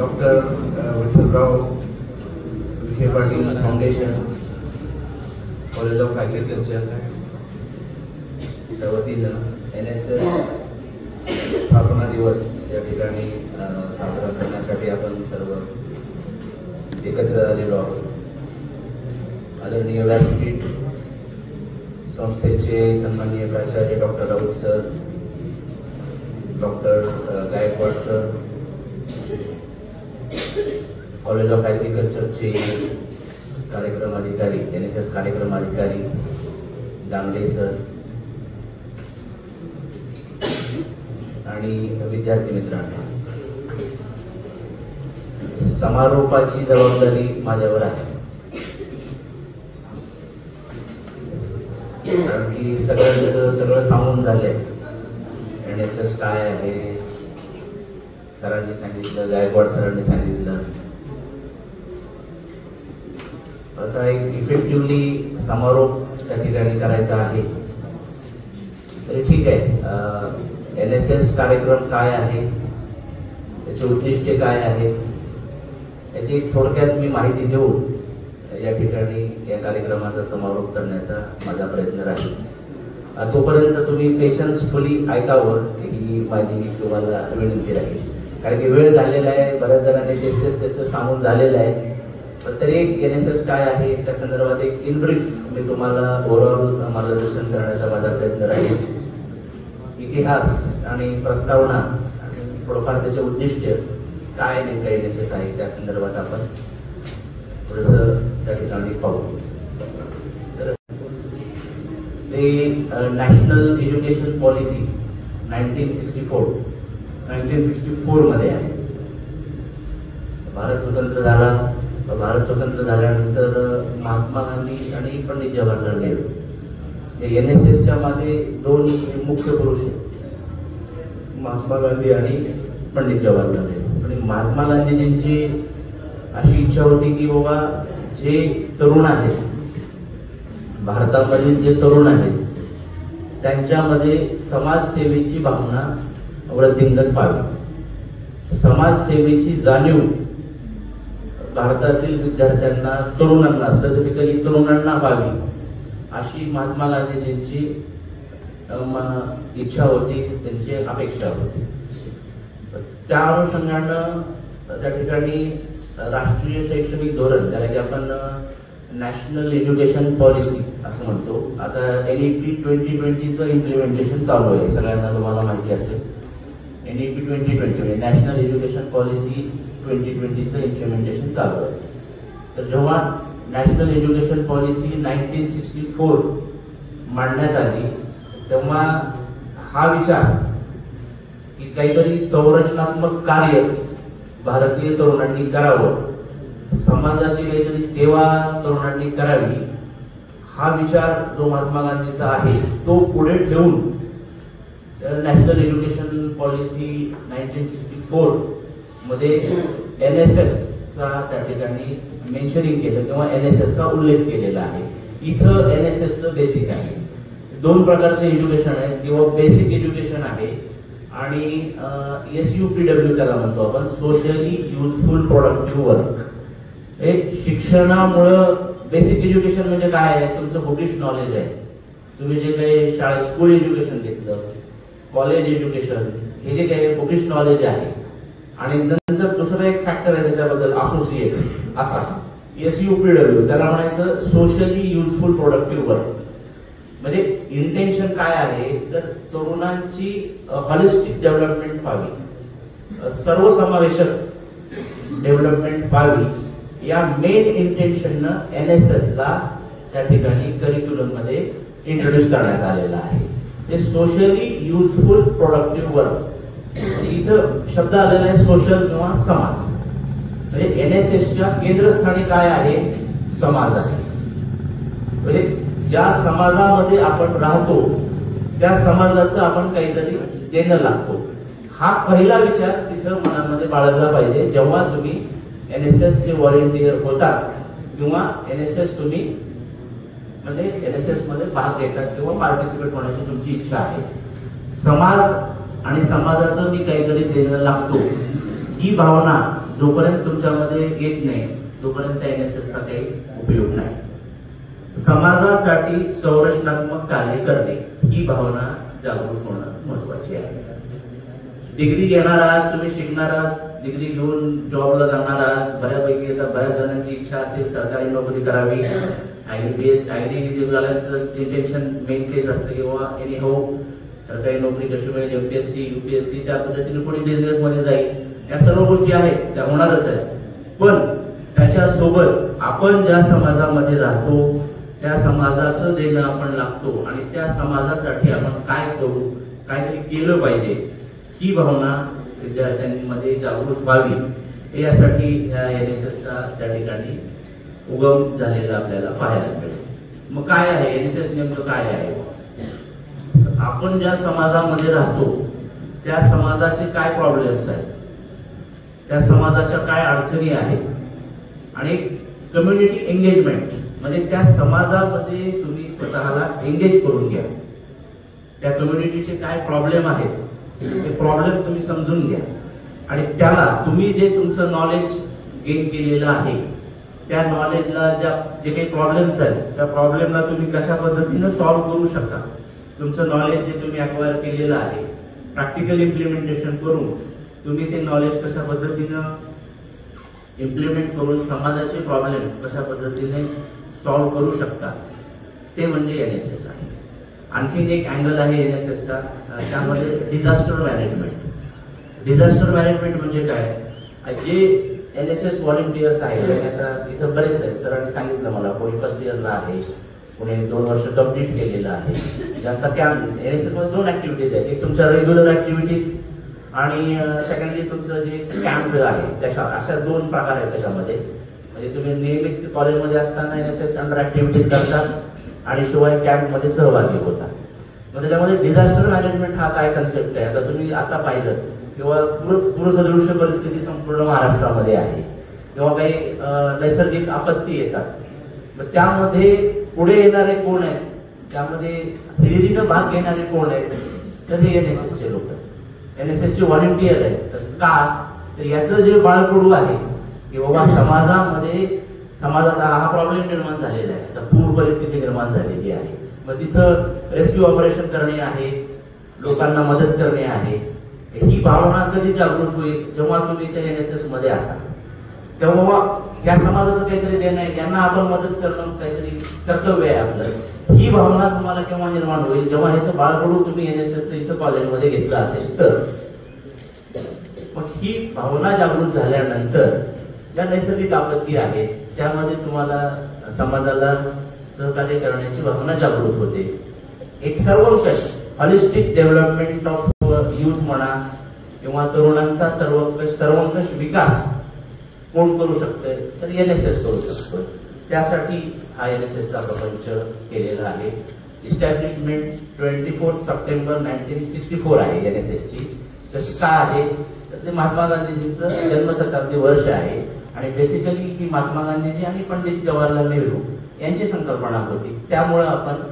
Doctor Vitthalrao Vikhe Patil foundation, college of agriculture च्या वतीनं NSS स्थापना दिवस या ठिकाणी साजरा करण्यासाठी आपण सर्व एकत्र आलेलो आहोत. आदरणीय व्यासपीठ संस्थेचे सन्माननीय प्राचार्य doctor Raut sir, doctor Gaikwad sir, college of ॲग्रिकल्चरचे कार्यक्रम अधिकारी NSS कार्यक्रम अधिकारी दांगडे सर आणि विद्यार्थी मित्रांनो, समारोपाची जबाबदारी माझ्यावर आहे. कारण की सगळं सांगून झालंय. NSS काय आहे सरांनी सांगितलं, गायकवाड सरांनी सांगितलं. आता एक इफेक्टिव्हली समारोप त्या ठिकाणी करायचा आहे. तरी ठीक आहे, NSS कार्यक्रम काय आहे, त्याचे उद्दिष्टे काय आहे, याची थोडक्यात मी माहिती देऊन या ठिकाणी या कार्यक्रमाचा समारोप करण्याचा माझा प्रयत्न राहील. तोपर्यंत तुम्ही पेशन्सफुली ऐकावं ही माझी तुम्हाला विनंती राहील. कारण की वेळ झालेला आहे, बऱ्याच जणांनी तेच सांगून झालेलं आहे. पण तरी एक NSS काय आहे त्या संदर्भात एक इन ब्रीफ मी तुम्हाला ओव्हरऑल मार्गदर्शन करण्याचा माझा प्रयत्न राहील. इतिहास आणि प्रस्तावना आणि थोडंफार त्याचे उद्दिष्ट काय नेमका NSS आहे त्या संदर्भात आपण थोडंसं त्या ठिकाणी पाहू. तर ते नॅशनल एज्युकेशन पॉलिसी 1964 मध्ये आहे. भारत स्वतंत्र झाल्यानंतर महात्मा गांधी आणि पंडित जवाहरलाल नेहरू NSSच्या मागे दोन मुख्य पुरुष आहेत, महात्मा गांधी आणि पंडित जवाहरलाल नेहरू. आणि महात्मा गांधीजींची अशी इच्छा होती की बाबा जे तरुण आहेत, भारतामधील जे तरुण आहेत, त्यांच्यामध्ये समाजसेवेची भावना वृद्धिंगत व्हावी. समाजसेवेची जाणीव भारतातील विद्यार्थ्यांना, तरुणांना, स्पेसिफिकली तरुणांना व्हावी अशी महात्मा गांधीजींची इच्छा होती, त्यांची अपेक्षा होती. त्या अनुषंगानं त्या ठिकाणी राष्ट्रीय शैक्षणिक धोरण, त्याला की आपण नॅशनल एज्युकेशन पॉलिसी असं म्हणतो. आता NEP 2020चं इम्प्लिमेंटेशन चालू आहे, सगळ्यांना तुम्हाला माहिती असेल. NEP 2020 म्हणजे नॅशनल एज्युकेशन पॉलिसी 2020चं इम्प्लिमेंटेशन चालू आहे. तर जेव्हा नॅशनल एज्युकेशन पॉलिसी 1964 मांडण्यात आली तेव्हा हा विचार की काहीतरी संरचनात्मक कार्य भारतीय तरुणांनी करावं, समाजाची काहीतरी सेवा तरुणांनी करावी, हा विचार जो महात्मा गांधीचा आहे तो पुढे ठेवून नॅशनल एज्युकेशन पॉलिसी 1964 मध्ये NSS चा त्या ठिकाणी मेन्शनिंग केलं किंवा NSS चा उल्लेख केलेला आहे. इथं NSSचं बेसिक आहे. दोन प्रकारचे एज्युकेशन आहेत, किंवा बेसिक एज्युकेशन आहे आणि SUPW त्याला म्हणतो आपण, सोशली युजफुल प्रोडक्टिव्ह वर्क. हे शिक्षणामुळं बेसिक एज्युकेशन म्हणजे काय आहे, तुमचं बुकिश नॉलेज आहे. तुम्ही जे काही शाळेत स्कूल एज्युकेशन घेतलं, कॉलेज एज्युकेशन, हे जे काही बुकिश नॉलेज आहे. आणि नंतर दुसरं एक फॅक्टर आहे त्याच्याबद्दल असोसिएट असा SUPW, त्याला म्हणायचं सोशली युजफुल प्रोडक्टिव्ह वर्क. म्हणजे इंटेन्शन काय आहे, तर तरुणांची हॉलिस्टिक डेव्हलपमेंट व्हावी, सर्वसमावेशक डेव्हलपमेंट व्हावी, या मेन इंटेन्शननं NSS ला त्या ठिकाणी करिक्युलम मध्ये इंट्रोड्यूस करण्यात आलेला आहे. ते सोशली युजफुल प्रोडक्टिव्ह वर्क. इथं शब्द आलेला आहे सोशल किंवा समाज. म्हणजे NSSच्या केंद्रस्थानी काय आहे, समाज आहे. म्हणजे ज्या समाजामध्ये आपण राहतो त्या समाजाचं आपण काहीतरी देणं लागतो, हा पहिला विचार तिथं मनामध्ये बाळगला पाहिजे जेव्हा तुम्ही NSS चे व्हॉलेंटियर होतात किंवा NSS तुम्ही म्हणजे NSS मध्ये भाग घेतात किंवा पार्टिसिपेट होण्याची तुमची इच्छा आहे. समाज आणि समाजाचं मी काहीतरी देणं लागतो ही भावना जोपर्यंत तुमच्यामध्ये येत नाही तोपर्यंत NSSचा काही उपयोग नाही. समाजासाठी संरचनात्मक कार्य करणे ही भावना जागृत होणं महत्वाची आहे. डिग्री घेणार आहात, तुम्ही शिकणार आहात, डिग्री घेऊन जॉबला जाणार आहात. बऱ्यापैकी आता बऱ्याच जणांची इच्छा असेल सरकारी नोकरी करावी. आयडी वाल्यांचं इंटेन्शन मेन तेच असतं किंवा एनी हो सरकारी नोकरी कशी मिळेल, MPSC UPSC त्या पद्धतीने कोणी बिझनेस मध्ये जाईल. या सर्व गोष्टी आहेत त्या होणारच आहेत. पण त्याच्यासोबत आपण ज्या समाजामध्ये राहतो त्या समाजाचं देणं आपण लागतो आणि त्या समाजासाठी आपण काय करू, काहीतरी केलं पाहिजे ही भावना विद्यार्थ्यांमध्ये जागृत व्हावी यासाठी ह्या NSSचा त्या ठिकाणी उगम झालेला आपल्याला पाहायला मिळेल. मग काय आहे NSS नेमकं काय आहे? आपण ज्या समाजामध्ये राहतो त्या समाजाचे काय प्रॉब्लेम्स आहेत, त्या समाजाच्या काय अडचणी आहेत आणि कम्युनिटी एंगेजमेंट म्हणजे त्या समाजामध्ये तुम्ही स्वतःला एंगेज करून घ्या. त्या कम्युनिटीचे काय प्रॉब्लेम आहेत ते प्रॉब्लेम तुम्ही समजून घ्या आणि त्याला तुम्ही जे तुमचं नॉलेज गेन केलेलं आहे त्या नॉलेजला जे काही प्रॉब्लेम्स आहेत त्या प्रॉब्लेमला तुम्ही कशा पद्धतीनं सॉल्व्ह करू शकता. तुमचं नॉलेज जे तुम्ही अक्वायर केलेलं आहे प्रॅक्टिकल इम्प्लिमेंटेशन करून तुम्ही ते नॉलेज कशा पद्धतीनं इम्प्लिमेंट करून समाजाचे प्रॉब्लेम कशा पद्धतीने सॉल्व्ह करू शकता ते म्हणजे NSS आहे. आणखीन एक अँगल आहे NSSचा त्यामध्ये डिझास्टर मॅनेजमेंट. डिझास्टर मॅनेजमेंट म्हणजे काय? जे NSS व्हॉलंटियर्स आहेत आता इथं बरेच आहेत. सरांनी सांगितलं मला कोणी फर्स्ट इयरला आहे, कोणी 2 वर्ष कंप्लीट केलेलं आहे. ज्यांचा कॅम्प NSS मध्ये 2 ऍक्टिव्हिटीज आहेत. एक तुमच्या रेग्युलर ऍक्टिव्हिटीज आणि सेकंडली तुमचं जे कॅम्प आहे त्याच्या अशा 2 प्रकार आहेत त्याच्यामध्ये. म्हणजे तुम्ही नियमित कॉलेजमध्ये असताना NSS अंडर ऍक्टिव्हिटीज करतात आणि शिवाय कॅम्पमध्ये सहभागी होता. मग त्याच्यामध्ये डिझास्टर मॅनेजमेंट हा काय कन्सेप्ट आहे? आता तुम्ही आता पाहिलं किंवा पूरसदृश्य परिस्थिती संपूर्ण महाराष्ट्रामध्ये आहे किंवा काही नैसर्गिक आपत्ती येतात. मग त्यामध्ये पुढे येणारे कोण आहेत, त्यामध्ये हिरिरीनं भाग घेणारे कोण आहेत? तर हे NSSचे लोक आहेत, NSSचे व्हॉलंटियर आहेत. तर का? तर याचं जे बाळकडू आहे की बाबा समाजात हा प्रॉब्लेम निर्माण झालेला आहे, आता पूर परिस्थिती निर्माण झालेली आहे. मग तिथं रेस्क्यू ऑपरेशन करणे आहे, लोकांना मदत करणे आहे. ही भावना कधी जागृत होईल? जेव्हा तुम्ही त्या NSS मध्ये असाल तेव्हा ह्या समाजाचं काहीतरी देणं आहे, यांना आपण मदत करणं काहीतरी कर्तव्य आहे आपलं. ही भावना तुम्हाला केव्हा निर्माण होईल? जेव्हा ह्याचं बाळकडू तुम्ही NSS इथं कॉलेजमध्ये घेतलं असेल तर. मग ही भावना जागृत झाल्यानंतर ज्या नैसर्गिक आपत्ती आहेत त्यामध्ये तुम्हाला समाजाला सहकार्य करण्याची भावना जागृत होते. एक सर्वंकष हॉलिस्टिक डेव्हलपमेंट ऑफ युथ म्हणा किंवा तरुणांचा सर्वंकष विकास कोण करू शकते? तर NSS करू शकतो. त्यासाठी हा NSSचा प्रपंच केलेला आहे. इस्टॅब्लिशमेंट 24 सप्टेंबर 1964 आहे NSSची. तशी का आहे? तर ते महात्मा गांधीजींचं जन्मशताब्दी वर्ष आहे आणि बेसिकली ही महात्मा गांधीजी आणि पंडित जवाहरलाल नेहरू यांची संकल्पना होती. त्यामुळे आपण